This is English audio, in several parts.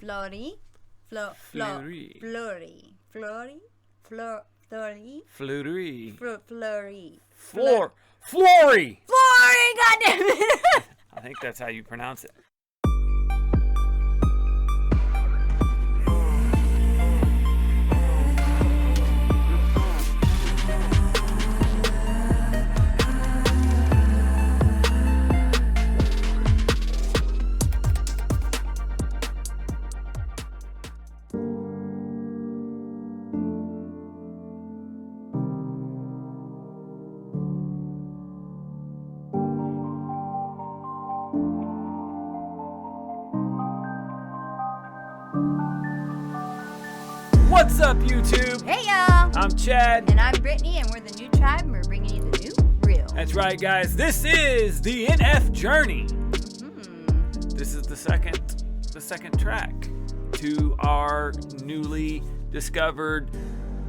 Fleurie. Fleurie. Fleurie. Fleurie. Fleurie. Fleurie. Fleurie. Fleurie. Fleurie, goddammit. I think that's how you pronounce it. What's up, YouTube? Hey, y'all. I'm Chad. And I'm Brittany, and we're the new tribe, and we're bringing you the new real. That's right, guys. This is the NF Journey. Mm-hmm. This is the second track to our newly discovered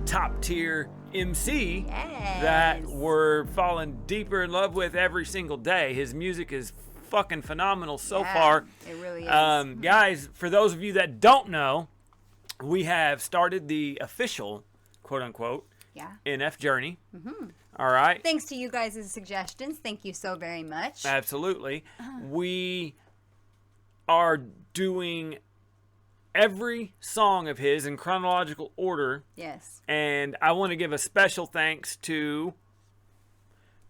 top tier MC that we're falling deeper in love with every single day. His music is fucking phenomenal so far. It really is. Guys, for those of you that don't know, we have started the official, quote-unquote, NF Journey. Mm-hmm. All right? Thanks to you guys' suggestions. Thank you so very much. Absolutely. We are doing every song of his in chronological order. Yes. And I want to give a special thanks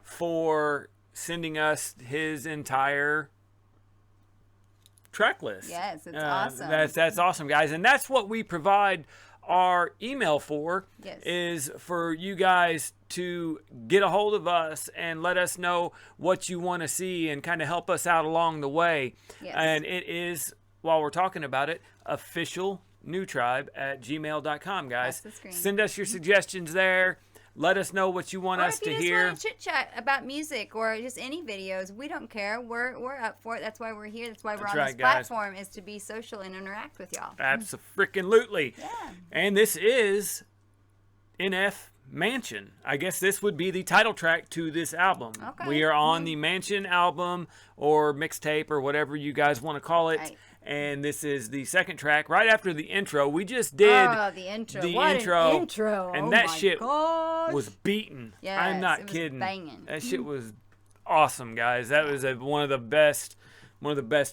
for sending us his entire track list. Yes, it's awesome. That's awesome, guys. And that's what we provide our email for, is for you guys to get a hold of us and let us know what you want to see and kind of help us out along the way. Yes. And it is, while we're talking about it, officialnewtribe@gmail.com, guys. That's the screen. Send us your suggestions there. Let us know what you want us to hear. Or if you just want to chit-chat about music or just any videos, we don't care. We're up for it. That's why we're here. That's why we're on this platform, is to be social and interact with y'all. Abso-freaking-lutely. Yeah. And this is NF Mansion. I guess this would be the title track to this album. Okay. We are on the Mansion album or mixtape or whatever you guys want to call it. Right. And this is the second track right after the intro. We just did the intro. the What intro, an intro. and oh that my shit gosh. was beaten. Yes, I'm not it was kidding. banging. That shit was awesome, guys. That was one of the best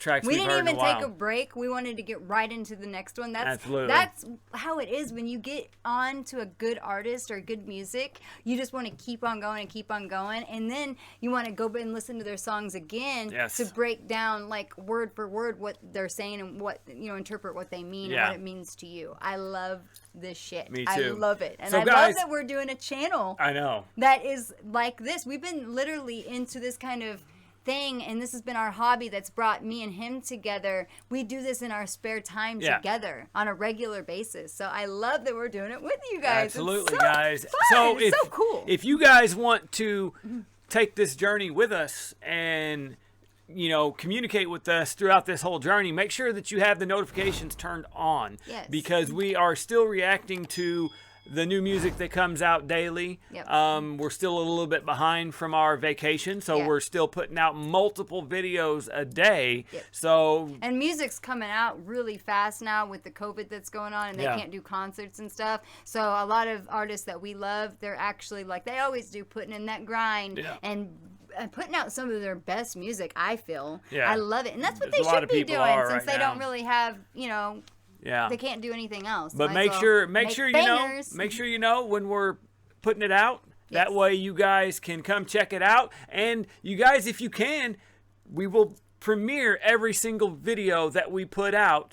tracks We we've didn't heard in a even while. take a break. We wanted to get right into the next one. Absolutely. That's how it is when you get on to a good artist or good music. You just want to keep on going and keep on going, and then you want to go and listen to their songs again to break down like word for word what they're saying and what interpret what they mean and what it means to you. I love this shit. Me too. I love it, and So I guys, love that we're doing a channel. I know. That is like this. We've been literally into this kind of thing, and this has been our hobby that's brought me and him together. We do this in our spare time together on a regular basis. So I love that we're doing it with you guys. Absolutely, it's so guys. fun. So it's so cool. If you guys want to take this journey with us and communicate with us throughout this whole journey, make sure that you have the notifications turned on. Yes. Because we are still reacting to the new music that comes out daily. Yep. We're still a little bit behind from our vacation, so we're still putting out multiple videos a day. Yep. And music's coming out really fast now with the COVID that's going on, and they can't do concerts and stuff. So a lot of artists that we love, they're actually, like they always do, putting in that grind and putting out some of their best music, I feel. I love it. And that's what they should be doing, since they don't really have, they can't do anything else. But make sure you know when we're putting it out. Yes. That way you guys can come check it out. And you guys, if you can, we will premiere every single video that we put out,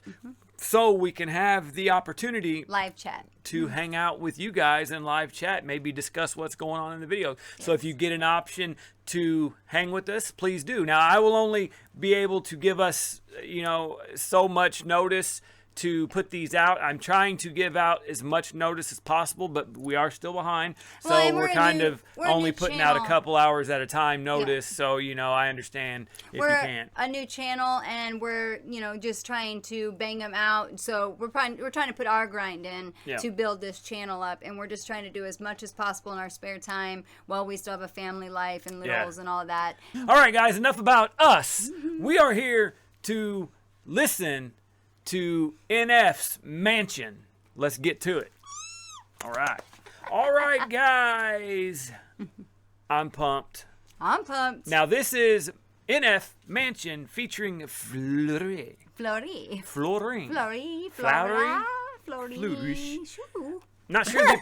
so we can have the opportunity live chat to hang out with you guys in live chat, maybe discuss what's going on in the video. So if you get an option to hang with us, please do. Now, I will only be able to give us, so much notice to put these out. I'm trying to give out as much notice as possible, but we are still behind. So we're kind of only putting out a couple hours at a time notice. So, I understand if you can't. We're a new channel, and we're, just trying to bang them out. So we're trying to put our grind in to build this channel up, and we're just trying to do as much as possible in our spare time while we still have a family life and littles and all of that. All right, guys, enough about us. We are here to listen to NF's mansion. Let's get to it. All right, guys. I'm pumped. I'm pumped. Now, this is NF Mansion featuring Fleurie. Fleurie. Fleurie. Fleurie. Fleurie. Fleurie. Shoo. Not sure the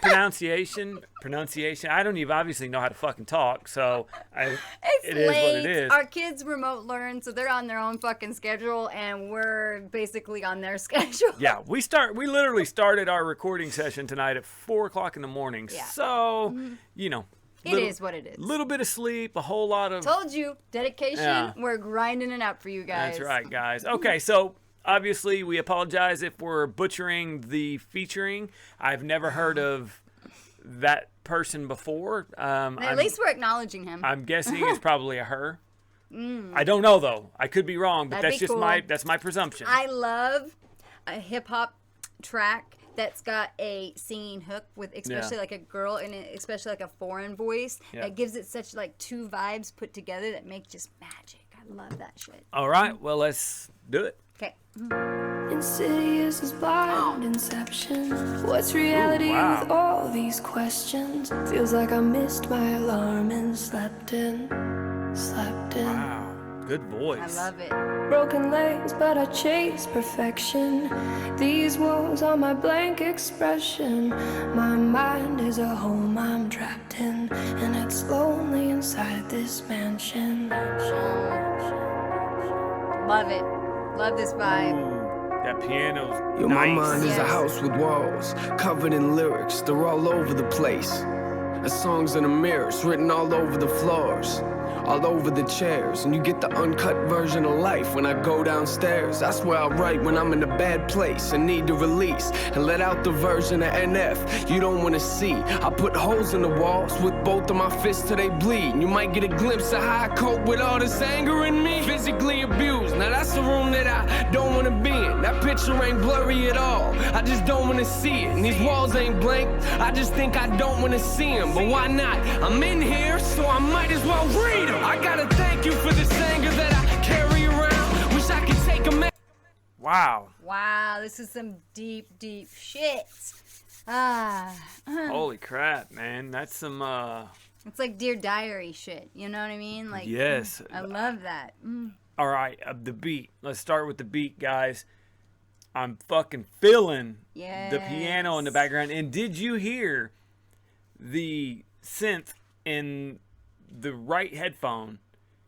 pronunciation. I don't even obviously know how to fucking talk, so it is late. what it is. Our kids remote learn, so they're on their own fucking schedule, and we're basically on their schedule. Yeah, we literally started our recording session tonight at 4:00 in the morning. Yeah. So, you know. It is what it is. Little bit of sleep, a whole lot of... Told you, dedication. Yeah. We're grinding it out for you guys. That's right, guys. Okay, so obviously we apologize if we're butchering the featuring. I've never heard of that person before. At least we're acknowledging him. I'm guessing it's probably a her. I don't know though. I could be wrong, but that's just cool. that's my presumption. I love a hip hop track that's got a singing hook with especially like a girl in it, especially like a foreign voice. That gives it such like two vibes put together that make just magic. I love that shit. All right, well let's do it. Okay. Insidious as blind inception. What's reality with all these questions? Feels like I missed my alarm and slept in. Wow, good voice. I love it. Broken legs, but I chase perfection. These walls are my blank expression. My mind is a home I'm trapped in, and it's lonely inside this mansion. Love it. Love this vibe. Ooh, that piano's Yo, nice. my mind is a house with walls covered in lyrics. They're all over the place. The songs in the mirrors written all over the floors, all over the chairs. And you get the uncut version of life when I go downstairs. That's where I write when I'm in a bad place and need to release, and let out the version of NF you don't want to see. I put holes in the walls with both of my fists till they bleed, and you might get a glimpse of how I cope with all this anger in me. Physically abused, now that's the room that I don't want to be in. That picture ain't blurry at all, I just don't want to see it. And these walls ain't blank, I just think I don't want to see them. But why not? I'm in here, so I might as well read them. I gotta thank you for this anger that I carry around. Wish I could take a Wow. Wow, this is some deep, deep shit. Holy crap, man. That's some It's like Dear Diary shit. You know what I mean? Like, yes. I love that. All right, the beat. Let's start with the beat, guys. I'm fucking feeling the piano in the background. And did you hear the synth in the right headphone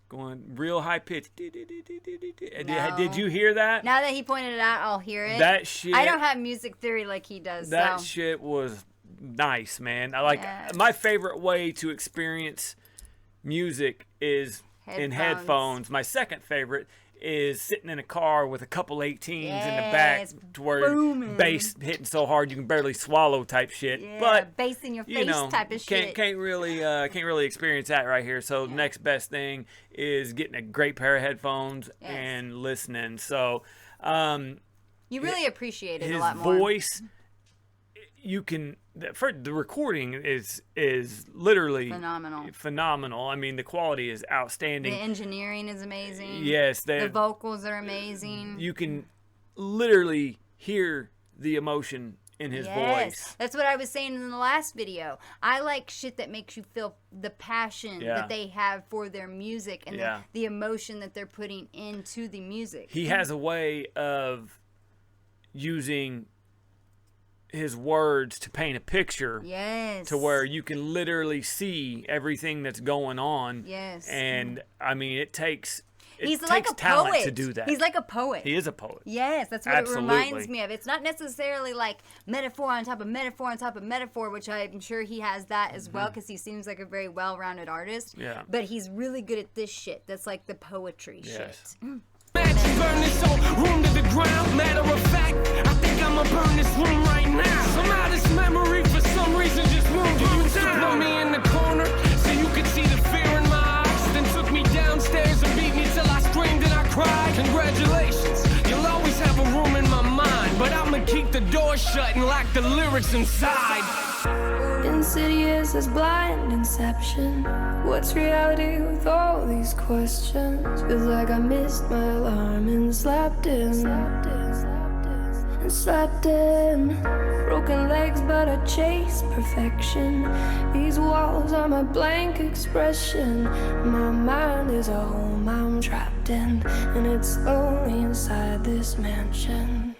going real high pitch? No. Did you hear that? Now that he pointed it out, I'll hear it. That shit. I don't have music theory like he does. That so. shit was nice, man. I like my favorite way to experience music is in headphones. My second favorite is sitting in a car with a couple 18s in the back to where bass hitting so hard you can barely swallow type shit. Yeah, but bass in your face type of shit. Can't really experience that right here. So the next best thing is getting a great pair of headphones and listening. So you really appreciate it his a lot more. voice, you can for the recording is literally phenomenal. I mean, the quality is outstanding. The engineering is amazing. Yes, the vocals are amazing. You can literally hear the emotion in his voice. That's what I was saying in the last video. I like shit that makes you feel the passion that they have for their music and the emotion that they're putting into the music. He has a way of using his words to paint a picture to where you can literally see everything that's going on. And I mean, it takes like a talent poet. To do that. He's like a poet. He is a poet. Yes, that's what it reminds me of. It's not necessarily like metaphor on top of metaphor on top of metaphor, which I'm sure he has that as well because he seems like a very well-rounded artist. Yeah. But he's really good at this shit. That's like the poetry shit. Imagine burn this whole room to the ground. Matter of fact, I think I'ma burn this room right now. Somehow this memory for some reason just moved you down. Put me in the corner so you could see the fear in my eyes. Then took me downstairs and beat me till I screamed and I cried. Congratulations, you'll always have a room in my mind, but I'ma keep the door shut and lock the lyrics inside. Insidious as blind inception. What's reality with all these questions? Feels like I missed my alarm and slept in. and slept in. Broken legs, but I chase perfection. These walls are my blank expression. My mind is a home I'm trapped in, and it's lonely inside this mansion.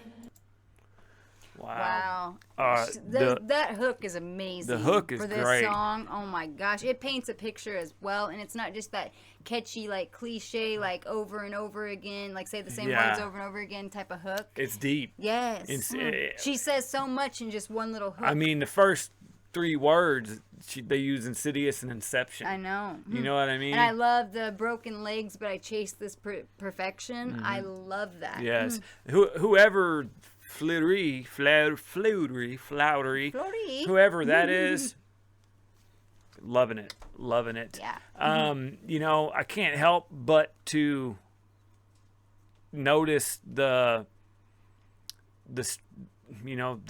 Wow. The that hook is amazing. The hook is for this great. song. Oh my gosh, it paints a picture as well, and it's not just that catchy, like cliche, like over and over again, like say the same words over and over again type of hook. It's deep. Yes. She says so much in just one little hook. I mean, the first 3 words they use Insidious and Inception. I know. You know what I mean? And I love the broken legs, but I chase this perfection. I love that. Yes. Whoever Fleurie, whoever that is, loving it. Yeah. You know, I can't help but to notice the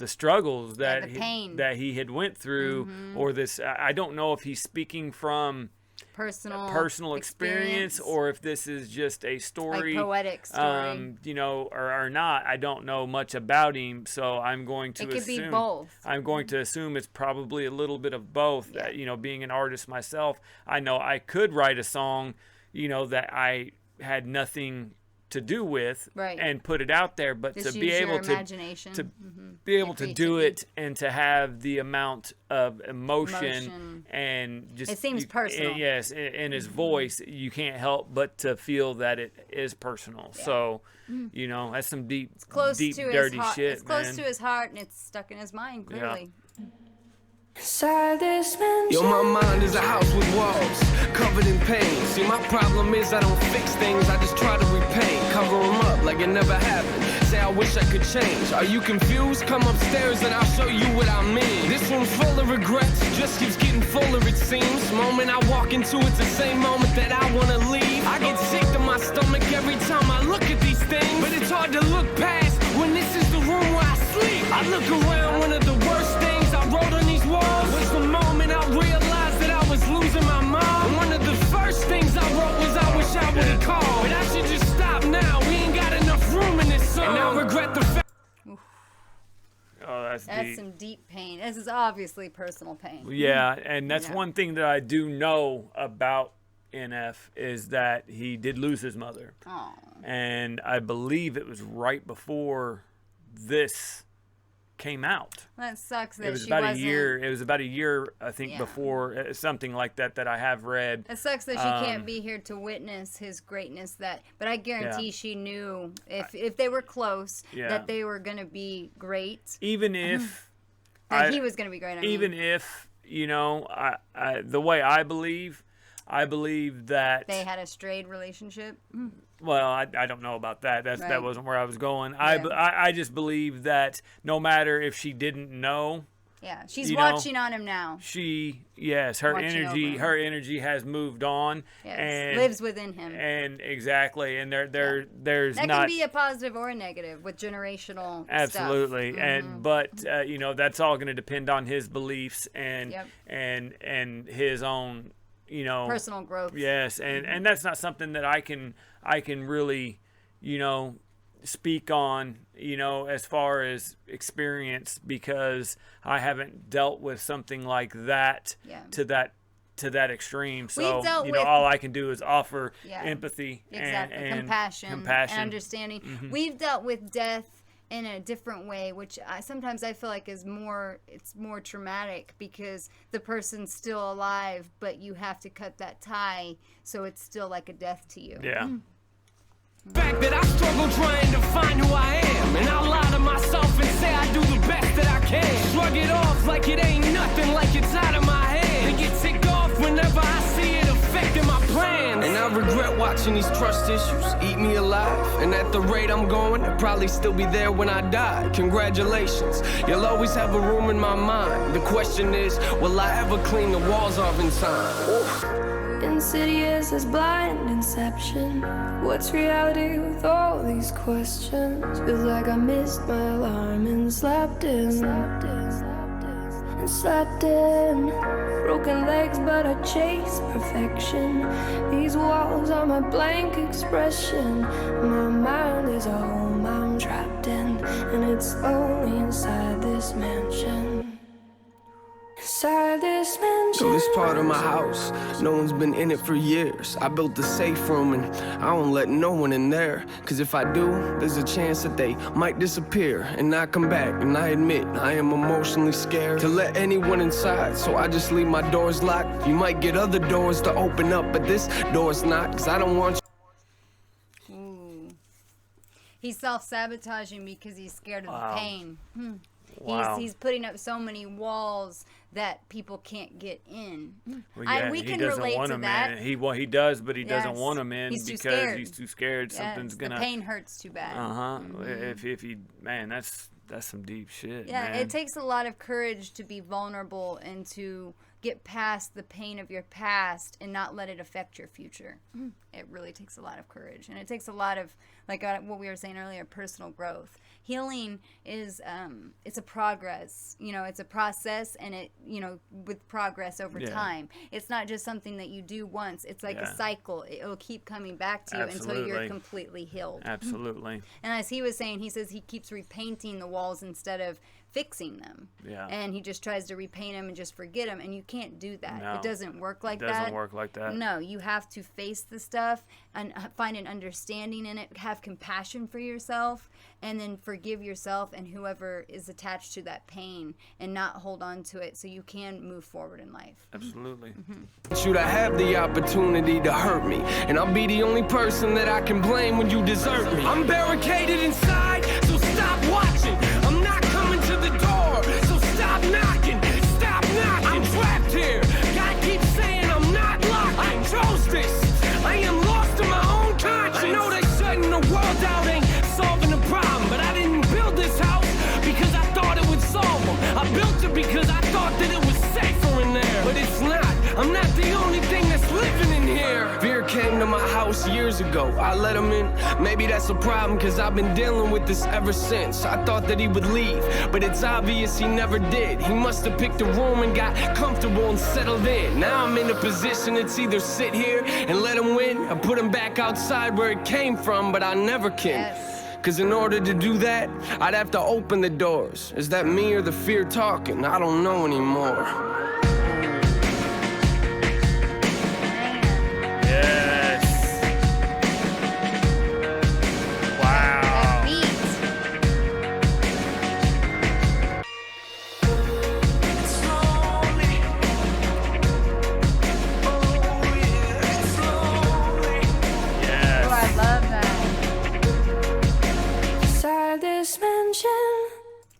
struggles that the pain. that he had went through, or this. I don't know if he's speaking from personal experience, or if this is just a story, like poetic story. you know, or not. I don't know much about him, so I'm going to It could assume be both. I'm going to assume it's probably a little bit of both. Yeah. That, you know, being an artist myself, I know I could write a song, you know, that I had nothing to do with, Right. and put it out there, but Just to be use your able imagination. to be able to do creativity. it and to have the amount of emotion. Emotion. And just It seems personal. yes, in his voice, you can't help but to feel that it is personal. So, you know, that's some deep, Close deep, to dirty his heart. shit, It's close man. to his heart, and it's stuck in his mind. Clearly. Inside this mansion. Yo, my mind is a house with walls covered in pain. See, my problem is I don't fix things, I just try to repaint. Cover them up like it never happened. Say I wish I could change. Are you confused? Come upstairs and I'll show you what I mean. This room's full of regrets, just keeps getting fuller it seems. Moment I walk into it's the same moment that I wanna leave. I get sick to my stomach every time I look at these things, but it's hard to look past when this is the room where I sleep. I look around, one of the worst things I wrote on these walls was the moment I realized that I was losing my mom. And one of the first things I wrote was I wish I would've called, but I should just stop now. We ain't got enough room in this song, and I regret the fact. Oh, that's deep. Some deep pain. This is obviously personal pain. Yeah, and that's Yeah. one thing that I do know about NF is that he did lose his mother. Oh. And I believe it was right before this came out. That sucks that It was she about wasn't. a year. It was about a year, I think, Yeah. before something like that I have read. It sucks that she can't be here to witness his greatness. But I guarantee she knew if they were close that they were gonna be great. Even if That he was gonna be great. I even mean. if, you know, the way I believe that They had a strayed relationship. well, I don't know about that. That Right. wasn't where I was going. Yeah. I just believe that no matter if she didn't know, Yeah, she's You know, watching on him now. her Watching energy over him. has moved on, Yes, and lives within him. and exactly, and there's That not can be a positive or a negative with generational absolutely, stuff. and but you know, that's all going to depend on his beliefs and Yep. and his own, you know, Personal growth. Yes, and that's not something that I can really, you know, speak on, you know, as far as experience, because I haven't dealt with something like that to that extreme. So We've dealt you know, with- all I can do is offer Yeah. empathy Exactly. and compassion and understanding. We've dealt with death in a different way, which sometimes I feel like it's more traumatic because the person's still alive, but you have to cut that tie, so it's still like a death to you. Yeah. Fact that I struggle trying to find who I am, and I lie to myself and say I do the best that I can. Shrug it off like it ain't nothing, like it's out of my head, and get ticked off whenever I see it affecting my plans. And I regret watching these trust issues eat me alive, and at the rate I'm going, I'll probably still be there when I die. Congratulations, you'll always have a room in my mind. The question is, will I ever clean the walls off in time? Oof. Insidious as blind inception. What's reality with all these questions? Feels like I missed my alarm and slept in. Broken legs, but I chase perfection. These walls are my blank expression. My mind is a home I'm trapped in, and it's lonely inside this mansion. Inside this mansion. So this part of my house, no one's been in it for years. I built the safe room and I don't let no one in there. Cause if I do, there's a chance that they might disappear and not come back. And I admit, I am emotionally scared to let anyone inside. So I just leave my doors locked. You might get other doors to open up, but this door's not. Cause I don't want you. Ooh. He's self-sabotaging because he's scared of the pain. Wow. He's putting up so many walls that people can't get in. Well, yeah, we he can doesn't relate want to them that. in. He does, but he doesn't Yes. want them in He's too because scared. he's too scared. Something's gonna. The pain hurts too bad. If he, man, that's some deep shit. Yeah, man. it takes a lot of courage to be vulnerable and to get past the pain of your past and not let it affect your future. It really takes a lot of courage, and it takes a lot of, like what we were saying earlier, personal growth. Healing is it's a progress, it's a process, and it, with progress over time. It's not just something that you do once. It's like a cycle. It'll keep coming back to you until you're completely healed. Absolutely. And as he was saying, he says he keeps repainting the walls instead of fixing them. Yeah. And he just tries to repaint them and just forget them, and you can't do that. No. It doesn't work like that. It doesn't work like that. No, you have to face the stuff and find an understanding in it, have compassion for yourself, and then forgive yourself and whoever is attached to that pain, and not hold on to it so you can move forward in life. Absolutely. Should I have the opportunity to hurt me? And I'll be the only person that I can blame when you desert me. I'm barricaded inside, so stop watching. I'm not coming to the door, so stop knocking. Stop knocking. I'm trapped here. God keeps saying I'm not locked. I chose this. I am lost in my own conscience. I know that shutting the world out ain't solving the problem, but I didn't build this house because I thought it would solve them. I built it because I thought that it was safer in there, but it's not. I'm not the only thing that's living in here. Fear came to my house years ago. I let him in. Maybe that's a problem, cause I've been dealing with this ever since. I thought that he would leave, but it's obvious he never did. He must have picked a room and got comfortable and settled in. Now I'm in a position it's either sit here and let him win, or put him back outside where it came from, but I never can. Yes. Cause in order to do that, I'd have to open the doors. Is that me or the fear talking? I don't know anymore. Yes. Wow. Yes. Oh, I love that. Inside this mansion.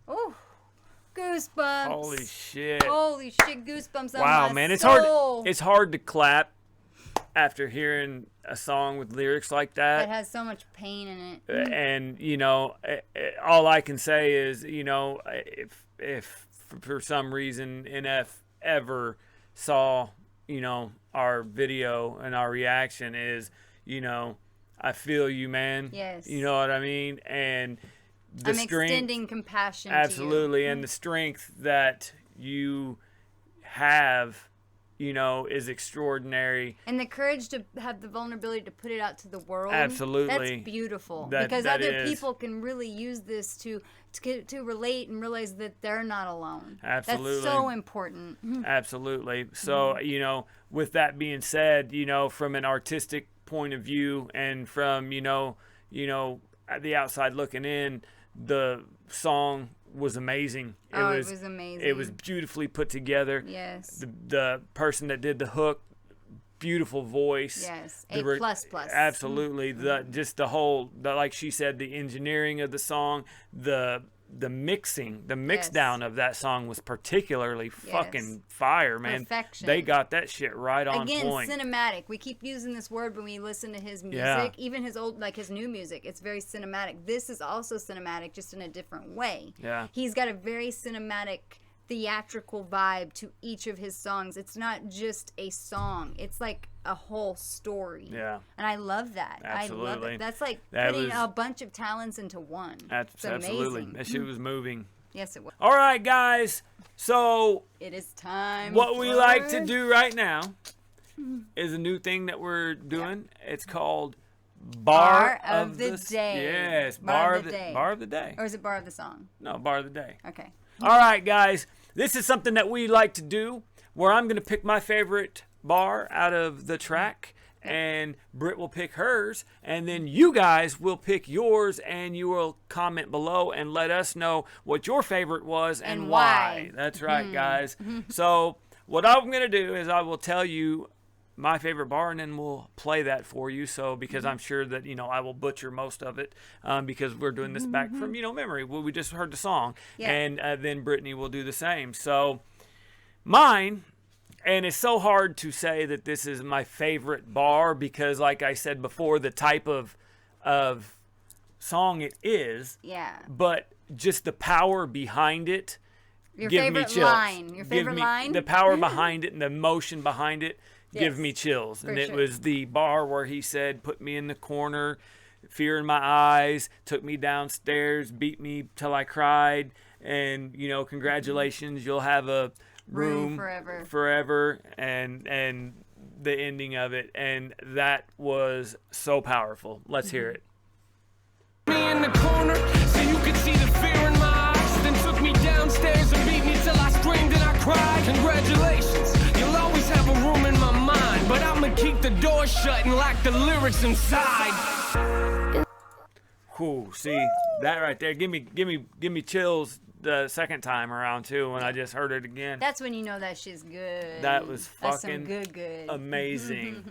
Oh, goosebumps. Holy shit. Holy shit, goosebumps on Wow, my man, it's soul. hard. It's hard to clap after hearing a song with lyrics like that. It has so much pain in it. And all I can say is, if for some reason NF ever saw, our video and our reaction is, I feel you, man. Yes. You know what I mean? And the I'm strength, extending compassion absolutely, to you. and the strength that you have, is extraordinary. And the courage to have the vulnerability to put it out to the world. Absolutely. That's beautiful. That because other is. people can really use this to relate and realize that they're not alone. Absolutely. That's so important. Absolutely. So, with that being said, from an artistic point of view and from, at the outside looking in, the song was amazing. It was amazing. It was beautifully put together. Yes. The person that did the hook, beautiful voice. Yes. The A++. Absolutely. The whole, like she said, the engineering of the song, the mixing, the mix Yes. down of that song was particularly fucking fire, man. Perfection. They got that shit right on Again, point. cinematic. We keep using this word when we listen to his music, Yeah. even his old, like his new music. It's very cinematic. This is also cinematic, just in a different way. Yeah. He's got a very cinematic, theatrical vibe to each of his songs. It's not just a song. It's like a whole story. Yeah. And I love that. I love Absolutely. it. That's like That putting was- a bunch of talents into one. It's Absolutely. amazing. That shit was moving. Yes, it was. All right, guys. So It is time. what we for- like to do right now is a new thing that we're doing. It's called Bar of the day. Yes, Bar of the day. Bar of the day. Or is it bar of the song? No, bar of the day. Okay. All right, guys. This is something that we like to do where I'm going to pick my favorite bar out of the track, and Britt will pick hers, and then you guys will pick yours, and you will comment below and let us know what your favorite was and why. That's right, guys. So what I'm going to do is I will tell you my favorite bar, and then we'll play that for you. So because I'm sure that, you know, I will butcher most of it because we're doing this back from, you know, memory. Well, we just heard the song, and then Brittany will do the same. So mine, and it's so hard to say that this is my favorite bar because, like I said before, the type of song it is. Yeah. But just the power behind it. Your give favorite me chills. line. Your favorite line? The power behind it and the emotion behind it give Yes, me chills. And it sure. was the bar where he said, put me in the corner, fear in my eyes, took me downstairs, beat me till I cried, and, you know, congratulations, you'll have a room forever, and the ending of it. And that was so powerful. Let's hear it. Me in the corner so you could see the fear in my eyes, then took me downstairs and beat me till I screamed and I cried. Congratulations, you'll always have a room in my mind, but I'ma keep the door shut and lock the lyrics inside. Whew, see that right there, give me chills the second time around too when I just heard it again. That's when you know that shit's good. That was That's fucking some good. amazing.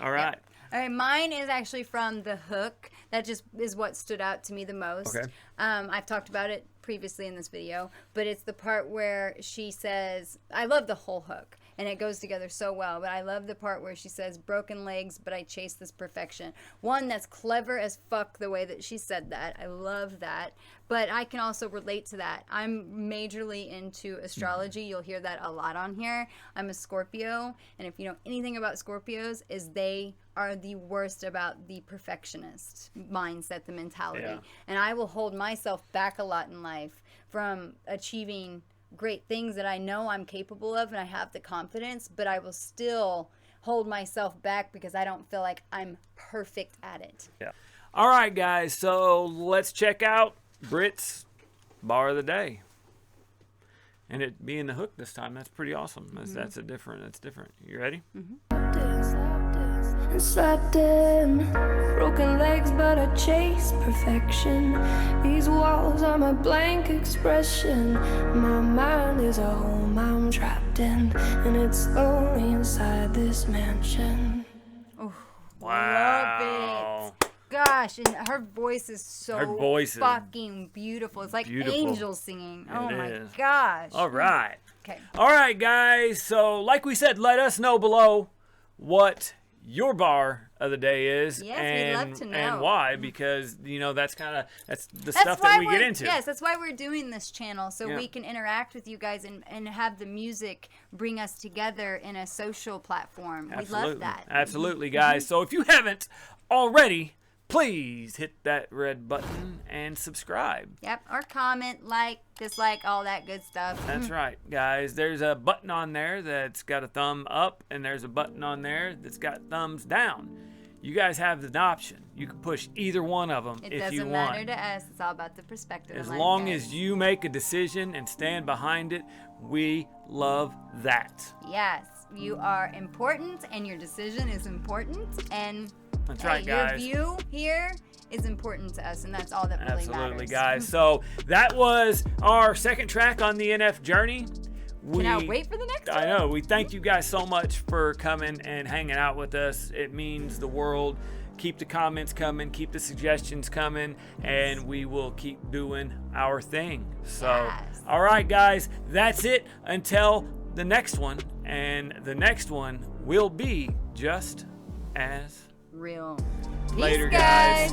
All right. All right, mine is actually from the hook. That just is what stood out to me the most. Okay. I've talked about it previously in this video, but it's the part where she says, I love the whole hook, and it goes together so well, but I love the part where she says, broken legs, but I chase this perfection. One, that's clever as fuck the way that she said that. I love that. But I can also relate to that. I'm majorly into astrology. You'll hear that a lot on here. I'm a Scorpio, and if you know anything about Scorpios, is they are the worst about the perfectionist mindset, the mentality. Yeah. And I will hold myself back a lot in life from achieving great things that I know I'm capable of and I have the confidence, but I will still hold myself back because I don't feel like I'm perfect at it. Yeah. All right, guys. So let's check out Britt's bar of the day. And it being the hook this time, that's pretty awesome. That's different. You ready? Sudden broken legs, but I chase perfection. These walls are my blank expression. My mind is a home I'm trapped in, and it's lonely inside this mansion. Oh, Wow. love it. Gosh, and her voice is so fucking beautiful. It's like angels singing. Oh my gosh. All right. Okay. All right, guys. So like we said, let us know below what your bar of the day is. Yes, and, we'd love to know. And why, because, you know, that's the stuff that we get into. Yes, that's why we're doing this channel, so we can interact with you guys and have the music bring us together in a social platform. We love that. Absolutely, guys. So if you haven't already, please hit that red button and subscribe. Yep, or comment, like, dislike, all that good stuff. That's right, guys. There's a button on there that's got a thumb up, and there's a button on there that's got thumbs down. You guys have the option. You can push either one of them if you want. It doesn't matter to us. It's all about the perspective. As long as you make a decision and stand behind it, we love that. Yes, you are important, and your decision is important, and that's right, guys. Your view here is important to us, and that's all that really matters. Absolutely, guys. So that was our second track on the NF journey. Cannot wait for the next one. I know. We thank you guys so much for coming and hanging out with us. It means the world. Keep the comments coming. Keep the suggestions coming. And we will keep doing our thing. So, all right, guys. That's it until the next one. And the next one will be just as real. Later, Peace, guys.